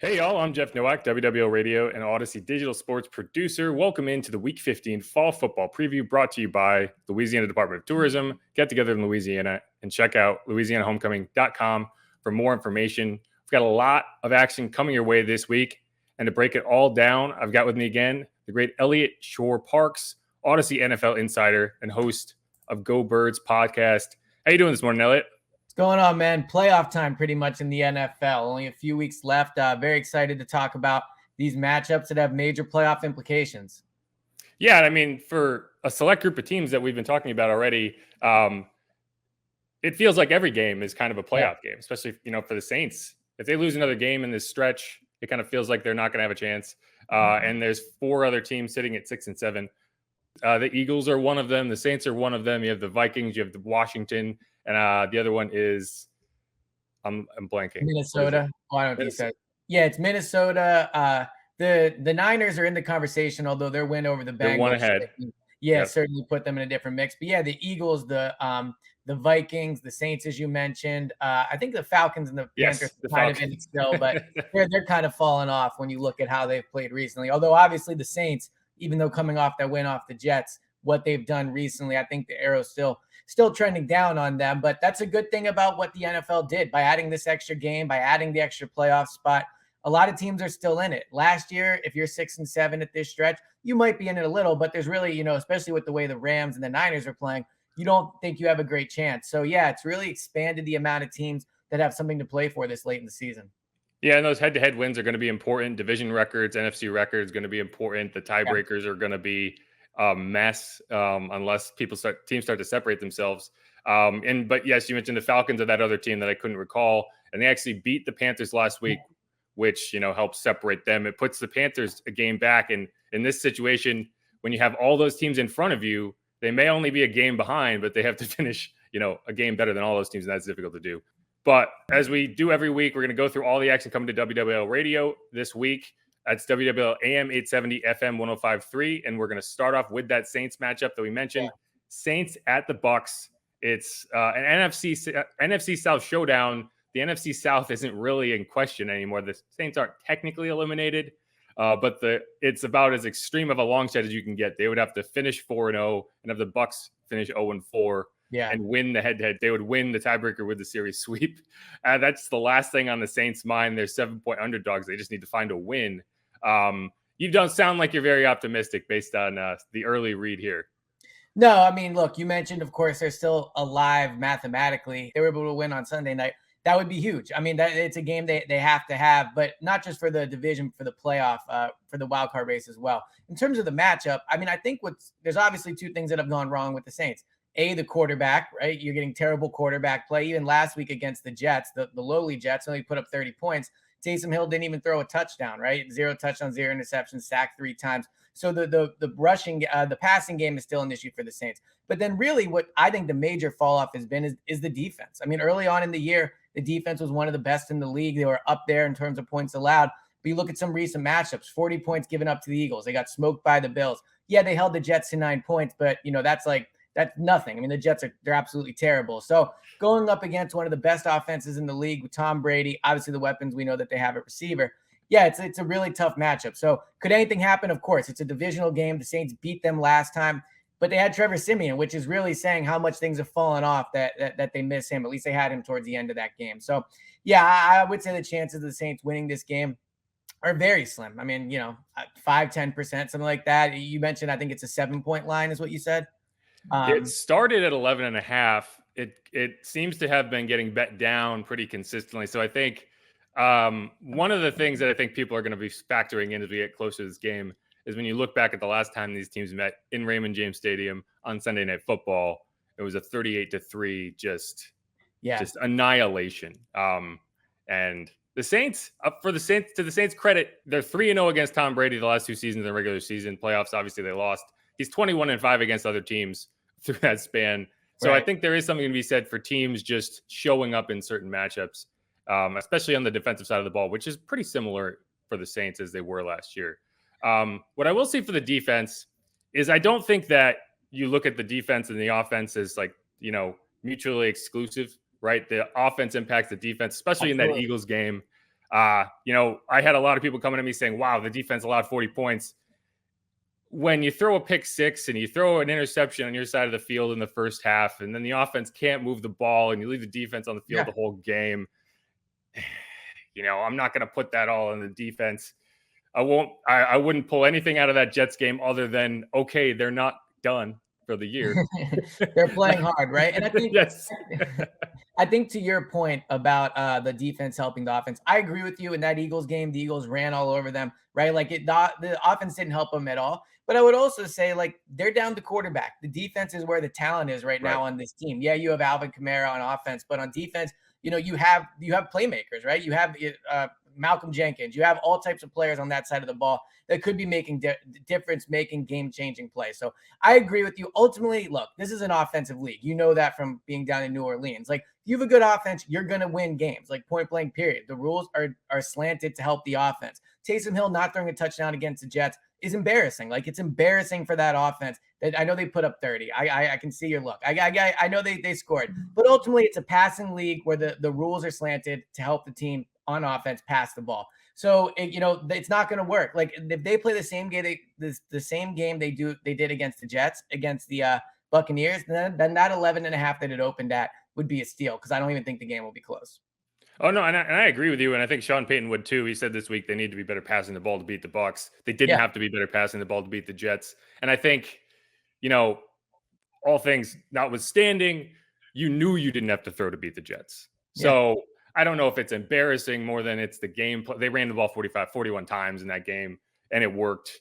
Hey y'all, I'm Jeff Nowak, WWL Radio and Audacy digital sports producer. Welcome into the Week 15 Fall Football Preview brought to you by Louisiana Department of Tourism. Get together in Louisiana and check out louisianahomecoming.com for more information. We've got a lot of action coming your way this week. And to break it all down, I've got with me again the great Eliot Shorr-Parks, Audacy NFL Insider and host of Go Birds podcast. How you doing this morning, Eliot? Going on, man? Playoff time pretty much in the NFL. Only a few weeks left. Very excited to talk about these matchups that have major playoff implications. Yeah, I mean, for a select group of teams that we've been talking about already, it feels like every game is kind of a playoff game, especially, for the Saints. If they lose another game in this stretch, it kind of feels like they're not going to have a chance. And there's four other teams sitting at 6 and 7. The Eagles are one of them. The Saints are one of them. You have the Vikings, you have the Washington, and the other one is I'm blanking. Minnesota. Oh, I don't think so. Yeah, it's Minnesota. The Niners are in the conversation, although their win over the Bengals. They're one ahead. Certainly put them in a different mix. But yeah, the Eagles, the Vikings, the Saints, as you mentioned. I think the Falcons and the Panthers are kind of in it still, but they're kind of falling off when you look at how they've played recently. Although obviously the Saints, even though coming off that win off the Jets, what they've done recently, I think the arrow's still trending down on them. But that's a good thing about what the NFL did by adding this extra game, by adding the extra playoff spot. A lot of teams are still in it. Last year, if you're 6 and 7 at this stretch, you might be in it a little, but there's really, especially with the way the Rams and the Niners are playing, you don't think you have a great chance. So yeah, it's really expanded the amount of teams that have something to play for this late in the season. Yeah, and those head-to-head wins are going to be important. Division records, NFC records, going to be important. The tiebreakers are going to be a mess unless teams start to separate themselves. But yes, you mentioned the Falcons are that other team that I couldn't recall, and they actually beat the Panthers last week, which helps separate them. It puts the Panthers a game back, and in this situation, when you have all those teams in front of you, they may only be a game behind, but they have to finish a game better than all those teams, and that's difficult to do. But as we do every week, we're going to go through all the action coming to WWL Radio this week. That's WWL AM 870 FM 105.3. And we're going to start off with that Saints matchup that we mentioned. Yeah. Saints at the Bucs. It's an NFC South showdown. The NFC South isn't really in question anymore. The Saints aren't technically eliminated, but it's about as extreme of a long shot as you can get. They would have to finish 4-0 and have the Bucs finish 0-4. Yeah, and win the head-to-head. They would win the tiebreaker with the series sweep. That's the last thing on the Saints' mind. They're 7-point underdogs. They just need to find a win. You don't sound like you're very optimistic based on the early read here. No, I mean, look, you mentioned, of course, they're still alive mathematically. They were able to win on Sunday night. That would be huge. I mean, it's a game they have to have, but not just for the division, for the playoff, for the wild card race as well. In terms of the matchup, I mean, I think there's obviously two things that have gone wrong with the Saints. The quarterback, right? You're getting terrible quarterback play. Even last week against the Jets, the lowly Jets, only put up 30 points. Taysom Hill didn't even throw a touchdown, right? 0 touchdowns, 0 interceptions, sacked 3 times. So the rushing, the passing game is still an issue for the Saints. But then really what I think the major fall off has been is the defense. I mean, early on in the year, the defense was one of the best in the league. They were up there in terms of points allowed. But you look at some recent matchups, 40 points given up to the Eagles. They got smoked by the Bills. Yeah, they held the Jets to 9 points, but that's nothing. I mean, the Jets they're absolutely terrible. So going up against one of the best offenses in the league with Tom Brady, obviously the weapons we know that they have at receiver. Yeah, it's a really tough matchup. So could anything happen? Of course, it's a divisional game. The Saints beat them last time, but they had Trevor Siemian, which is really saying how much things have fallen off that they miss him. At least they had him towards the end of that game. So yeah, I would say the chances of the Saints winning this game are very slim. I mean, 5-10%, something like that. You mentioned, I think it's a 7-point line is what you said. It started at 11.5. It seems to have been getting bet down pretty consistently. So I think one of the things that I think people are going to be factoring in as we get closer to this game is when you look back at the last time these teams met in Raymond James Stadium on Sunday Night Football, it was a 38-3, just annihilation. And the Saints, to the Saints' credit, they're 3-0 against Tom Brady the last 2 seasons in the regular season. Playoffs, obviously they lost. He's 21-5 against other teams through that span. So right. I think there is something to be said for teams just showing up in certain matchups, especially on the defensive side of the ball, which is pretty similar for the Saints as they were last year. What I will say for the defense is I don't think that you look at the defense and the offense as mutually exclusive, right? The offense impacts the defense, especially in that Eagles game. I had a lot of people coming to me saying, wow, the defense allowed 40 points. When you throw a pick six and you throw an interception on your side of the field in the first half, and then the offense can't move the ball and you leave the defense on the field the whole game, I'm not going to put that all on the defense. I wouldn't pull anything out of that Jets game other than, okay, they're not done for the year. They're playing hard, right? And I think, yes. I think to your point about the defense helping the offense, I agree with you. In that Eagles game, the Eagles ran all over them, right? Like the offense didn't help them at all. But I would also say, like, they're down to quarterback. The defense is where the talent is right now on this team. Yeah, you have Alvin Kamara on offense, but on defense, you have playmakers, right? You have Malcolm Jenkins. You have all types of players on that side of the ball that could be making difference-making, game-changing plays. So I agree with you. Ultimately, look, this is an offensive league. You know that from being down in New Orleans. Like, if you have a good offense, you're going to win games, like point-blank period. The rules are slanted to help the offense. Taysom Hill not throwing a touchdown against the Jets is embarrassing. Like, it's embarrassing for that offense. That I know they put up 30. I can see your look. I know they scored. But ultimately, it's a passing league where the rules are slanted to help the team on offense pass the ball. So it's not going to work. Like, if they play the same game the same game they did against the Jets, against the Buccaneers, then that 11.5 that it opened at would be a steal, because I don't even think the game will be close. Oh, no, and I agree with you, and I think Sean Payton would too. He said this week they need to be better passing the ball to beat the Bucs. They didn't have to be better passing the ball to beat the Jets. And I think, all things notwithstanding, you knew you didn't have to throw to beat the Jets. So I don't know if it's embarrassing more than it's the game. They ran the ball 41 times in that game, and it worked.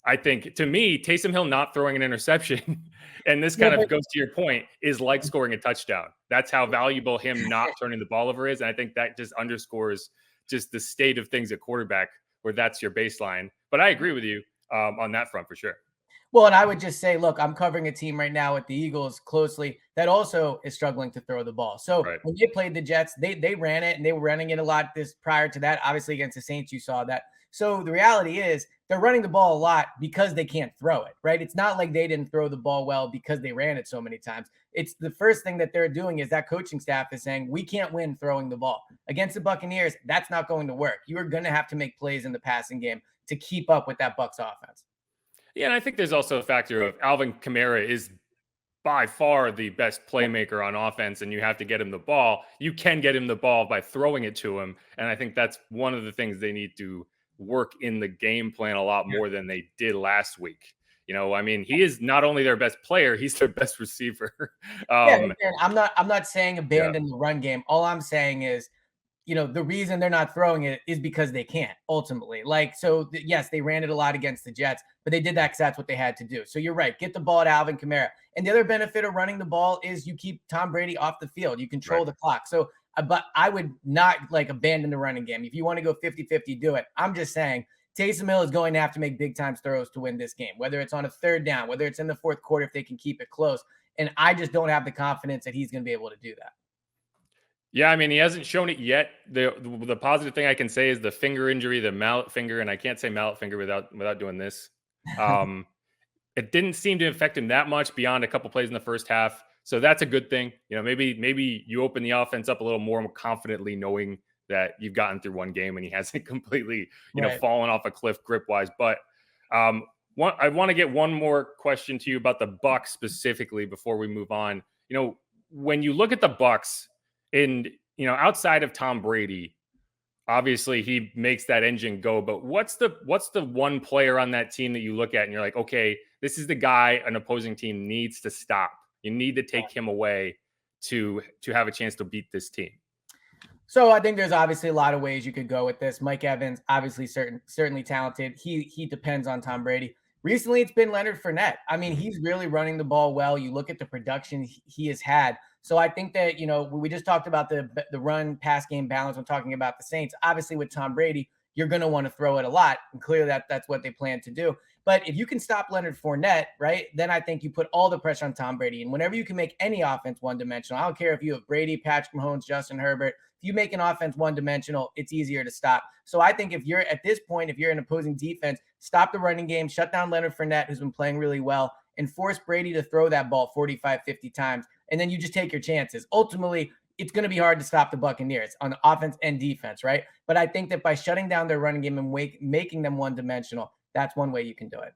I think, to me, Taysom Hill not throwing an interception, and this kind of goes to your point, is like scoring a touchdown. That's how valuable him not turning the ball over is. And I think that just underscores just the state of things at quarterback, where that's your baseline. But I agree with you on that front for sure. Well, and I would just say, look, I'm covering a team right now with the Eagles closely that also is struggling to throw the ball. So when they played the Jets, they ran it, and they were running it a lot prior to that. Obviously, against the Saints, you saw that. So the reality is they're running the ball a lot because they can't throw it, right? It's not like they didn't throw the ball well because they ran it so many times. It's the first thing that they're doing is that coaching staff is saying, we can't win throwing the ball. Against the Buccaneers, that's not going to work. You are going to have to make plays in the passing game to keep up with that Bucs offense. Yeah, and I think there's also a factor of Alvin Kamara is by far the best playmaker on offense, and you have to get him the ball. You can get him the ball by throwing it to him, and I think that's one of the things they need to work in the game plan a lot more than they did last week. He is not only their best player, he's their best receiver. I'm not saying abandon the run game. All I'm saying is, the reason they're not throwing it is because they can't ultimately. Yes, they ran it a lot against the Jets, but they did that because that's what they had to do. So you're right. Get the ball to Alvin Kamara. And the other benefit of running the ball is you keep Tom Brady off the field. You control the clock. So, but I would not abandon the running game. If you want to go 50-50, do it. I'm just saying Taysom Hill is going to have to make big time throws to win this game, whether it's on a third down, whether it's in the fourth quarter, if they can keep it close. And I just don't have the confidence that he's going to be able to do that. Yeah, he hasn't shown it yet. The positive thing I can say is the finger injury, the mallet finger, and I can't say mallet finger without doing this. It didn't seem to affect him that much beyond a couple plays in the first half. So that's a good thing. Maybe you open the offense up a little more confidently, knowing that you've gotten through one game and he hasn't completely, fallen off a cliff grip-wise. But I want to get one more question to you about the Bucs specifically before we move on. When you look at the Bucs, and, outside of Tom Brady, obviously he makes that engine go. But what's the one player on that team that you look at and you're like, okay, this is the guy an opposing team needs to stop. You need to take him away to have a chance to beat this team. So I think there's obviously a lot of ways you could go with this. Mike Evans, obviously certainly talented. He depends on Tom Brady. Recently, it's been Leonard Fournette. He's really running the ball well. You look at the production he has had. So I think that, we just talked about the run pass game balance when talking about the Saints. Obviously, with Tom Brady, you're going to want to throw it a lot. And clearly that's what they plan to do. But if you can stop Leonard Fournette, right, then I think you put all the pressure on Tom Brady. And whenever you can make any offense one-dimensional, I don't care if you have Brady, Patrick Mahomes, Justin Herbert, if you make an offense one-dimensional, it's easier to stop. So I think if you're at this point, if you're an opposing defense, stop the running game, shut down Leonard Fournette, who's been playing really well, and force Brady to throw that ball 45, 50 times. And then you just take your chances. Ultimately, it's going to be hard to stop the Buccaneers on offense and defense, right? But I think that by shutting down their running game and making them one-dimensional, that's one way you can do it.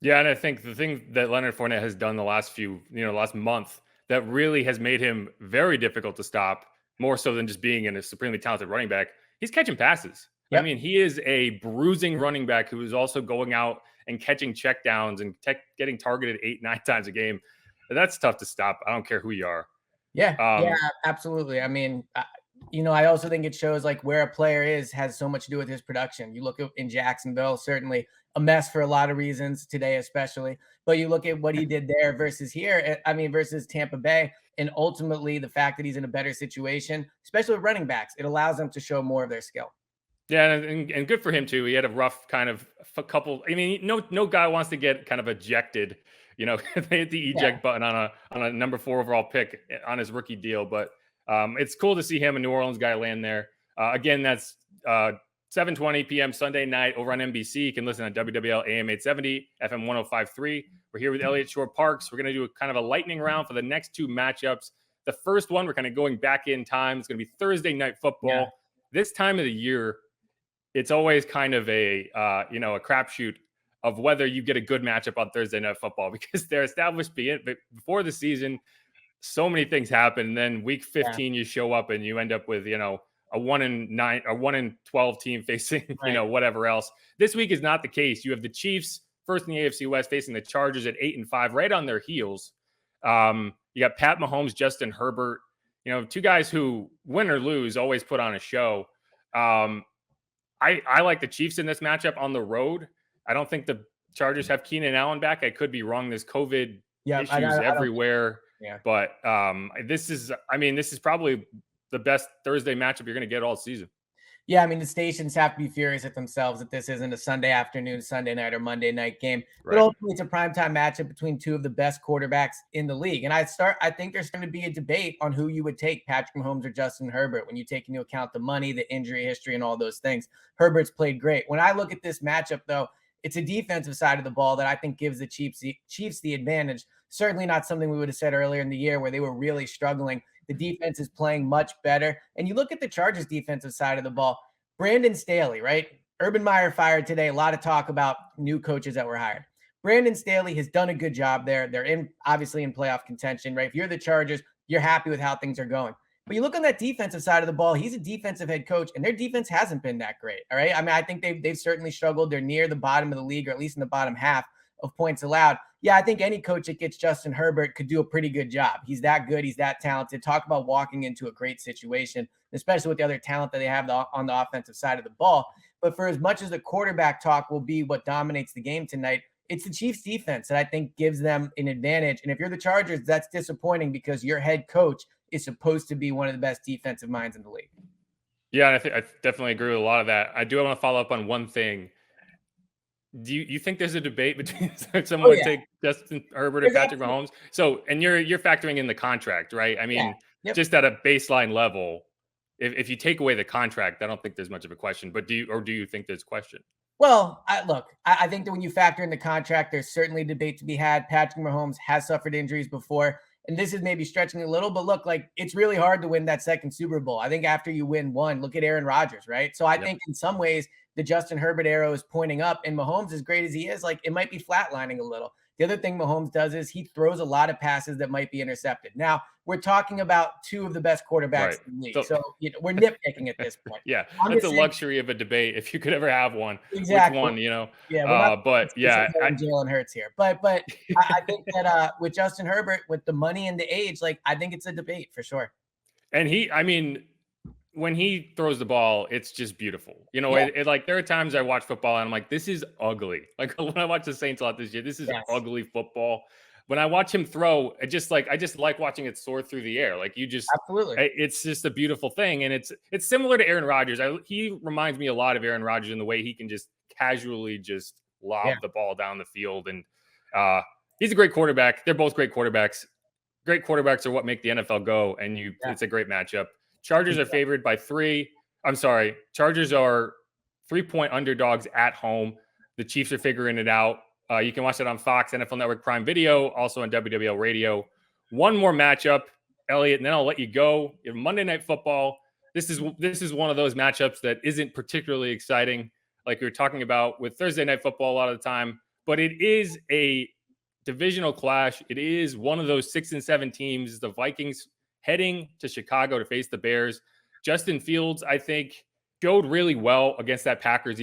Yeah, and I think the thing that Leonard Fournette has done the last last month that really has made him very difficult to stop, more so than just being a supremely talented running back, he's catching passes. Yep. I mean, he is a bruising running back who is also going out and catching checkdowns and getting targeted 8-9 times a game. That's tough to stop. I don't care who you are. Yeah, yeah, absolutely. I mean, I also think it shows like where a player is has so much to do with his production. You look at in Jacksonville, certainly a mess for a lot of reasons today, especially. But you look at what he did there versus here. I mean, versus Tampa Bay, and ultimately the fact that he's in a better situation, especially with running backs, it allows them to show more of their skill. Yeah, and good for him too. He had a rough kind of couple. I mean, no guy wants to get kind of ejected. They hit the eject button on a number 4 overall pick on his rookie deal. But it's cool to see him, a New Orleans guy, land there. Again, that's 7:20 p.m. Sunday night over on NBC. You can listen on WWL AM 870, FM 105.3. We're here with Eliot Shorr-Parks. We're going to do a kind of a lightning round for the next 2 matchups. The first one, we're kind of going back in time. It's going to be Thursday night football. Yeah. This time of the year, it's always kind of a crapshoot of whether you get a good matchup on Thursday night football, because they're established before the season. So many things happen. And then week 15, you show up and you end up with, a 1-9 or 1-12 team facing, whatever else. This week is not the case. You have the Chiefs first in the AFC West facing the Chargers at 8-5, right on their heels. You got Pat Mahomes, Justin Herbert, 2 guys who, win or lose, always put on a show. I like the Chiefs in this matchup on the road. I don't think the Chargers have Keenan Allen back. I could be wrong. There's COVID issues everywhere. Yeah. But this is probably the best Thursday matchup you're going to get all season. Yeah, I mean, the stations have to be furious at themselves that this isn't a Sunday afternoon, Sunday night, or Monday night game. Right. But ultimately, it's a primetime matchup between 2 of the best quarterbacks in the league. And I think there's going to be a debate on who you would take, Patrick Mahomes or Justin Herbert, when you take into account the money, the injury history, and all those things. Herbert's played great. When I look at this matchup, though, it's a defensive side of the ball that I think gives the Chiefs the advantage. Certainly not something we would have said earlier in the year where they were really struggling. The defense is playing much better. And you look at the Chargers defensive side of the ball, Brandon Staley, right? Urban Meyer fired today. A lot of talk about new coaches that were hired. Brandon Staley has done a good job there. They're obviously in playoff contention, right? If you're the Chargers, you're happy with how things are going. But you look on that defensive side of the ball, he's a defensive head coach, and their defense hasn't been that great, all right? I mean, I think they've certainly struggled. They're near the bottom of the league, or at least in the bottom half of points allowed. Yeah, I think any coach that gets Justin Herbert could do a pretty good job. He's that good. He's that talented. Talk about walking into a great situation, especially with the other talent that they have on the offensive side of the ball. But for as much as the quarterback talk will be what dominates the game tonight, it's the Chiefs defense that I think gives them an advantage. And if you're the Chargers, that's disappointing because your head coach is supposed to be one of the best defensive minds in the league. Yeah, I definitely agree with a lot of that. I do want to follow up on one thing. Do you think there's a debate between someone would take Justin Herbert or Patrick Mahomes? So, and you're factoring in the contract, right? I mean, just at a baseline level, if you take away the contract, I don't think there's much of a question. But do you think there's a question? Well, I think that when you factor in the contract, there's certainly a debate to be had. Patrick Mahomes has suffered injuries before, and this is maybe stretching a little, but look, like, it's really hard to win that second Super Bowl. I think after you win one, look at Aaron Rodgers, right? So I think in some ways the Justin Herbert arrow is pointing up, and Mahomes, as great as he is, like, it might be flatlining a little. The other thing Mahomes does is he throws a lot of passes that might be intercepted. Now, we're talking about 2 of the best quarterbacks in the league. So we're nitpicking at this point. Yeah, that's a luxury of a debate if you could ever have one. Exactly. Which one, Yeah, Jalen Hurts here. But I think that with Justin Herbert, with the money and the age, like, I think it's a debate for sure. And when he throws the ball, it's just beautiful. Like, there are times I watch football and I'm like, this is ugly. Like, when I watch the Saints a lot this year, this is ugly football. When I watch him throw, I just like watching it soar through the air. Like, absolutely, it's just a beautiful thing. And it's similar to Aaron Rodgers. He reminds me a lot of Aaron Rodgers in the way he can just casually just lob the ball down the field. And he's a great quarterback. They're both great quarterbacks. Great quarterbacks are what make the NFL go. And it's a great matchup. Chargers are favored by 3. I'm sorry. Chargers are 3-point underdogs at home. The Chiefs are figuring it out. You can watch it on Fox, NFL Network Prime Video, also on WWL Radio. One more matchup. Eliot, and then I'll let you go. You have Monday Night Football. This is one of those matchups that isn't particularly exciting, like we were talking about with Thursday Night Football a lot of the time, but it is a divisional clash. It is one of those 6 and 7 teams. The Vikings heading to Chicago to face the Bears. Justin Fields, I think, showed really well against that Packers,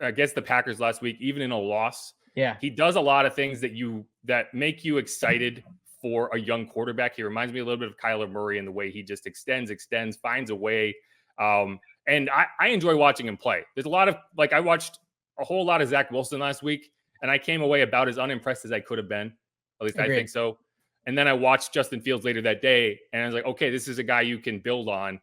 against the Packers last week, even in a loss. Yeah, he does a lot of things that make you excited for a young quarterback. He reminds me a little bit of Kyler Murray in the way he just extends, finds a way. And I enjoy watching him play. There's a lot of, I watched a whole lot of Zach Wilson last week, and I came away about as unimpressed as I could have been. At least I think so. And then I watched Justin Fields later that day, and I was like, okay, this is a guy you can build on.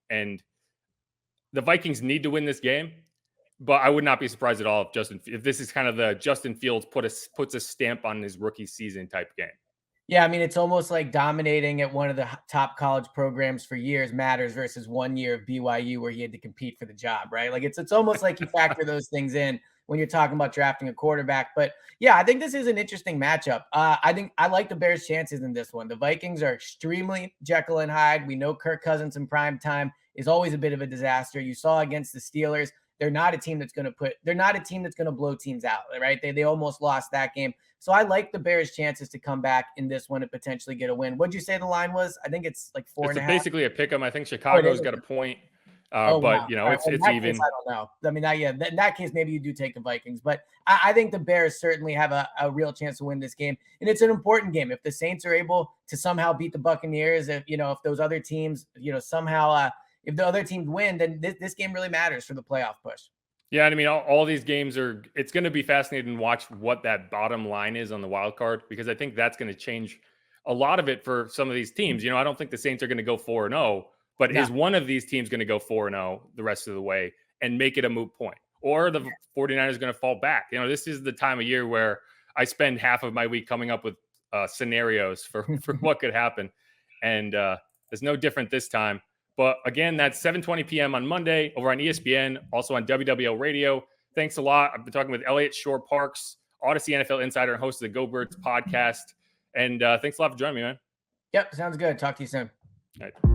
And the Vikings need to win this game, but I would not be surprised at all if this is kind of the Justin Fields puts a stamp on his rookie season type game. Yeah, I mean, it's almost like dominating at one of the top college programs for years matters versus 1 year of BYU where he had to compete for the job, right? Like it's almost like you factor those things in when you're talking about drafting a quarterback. But yeah, I think this is an interesting matchup. I think I like the Bears' chances in this one. The Vikings are extremely Jekyll and Hyde. We know Kirk Cousins in prime time is always a bit of a disaster. You saw against the Steelers. They're not a team that's going to blow teams out, right? They almost lost that game. So I like the Bears' chances to come back in this one and potentially get a win. What'd you say the line was? I think it's like 4.5. It's basically a pick 'em. I think Chicago's got a point. But wow. it's even. Case, I don't know. I mean, in that case, maybe you do take the Vikings, but I think the Bears certainly have a real chance to win this game, and it's an important game. If the Saints are able to somehow beat the Buccaneers, if those other teams, somehow, if the other teams win, then this game really matters for the playoff push. Yeah, and I mean, all these games it's going to be fascinating to watch what that bottom line is on the wild card, because I think that's going to change a lot of it for some of these teams. I don't think the Saints are going to go 4-0, but is one of these teams going to go 4-0 the rest of the way and make it a moot point? Or the 49ers going to fall back? This is the time of year where I spend half of my week coming up with scenarios for what could happen. And it's no different this time. But again, that's 7:20 p.m. on Monday over on ESPN, also on WWL Radio. Thanks a lot. I've been talking with Eliot Shorr-Parks, Audacy NFL Insider, and host of the Go Birds podcast. And thanks a lot for joining me, man. Yep, sounds good. Talk to you soon. All right.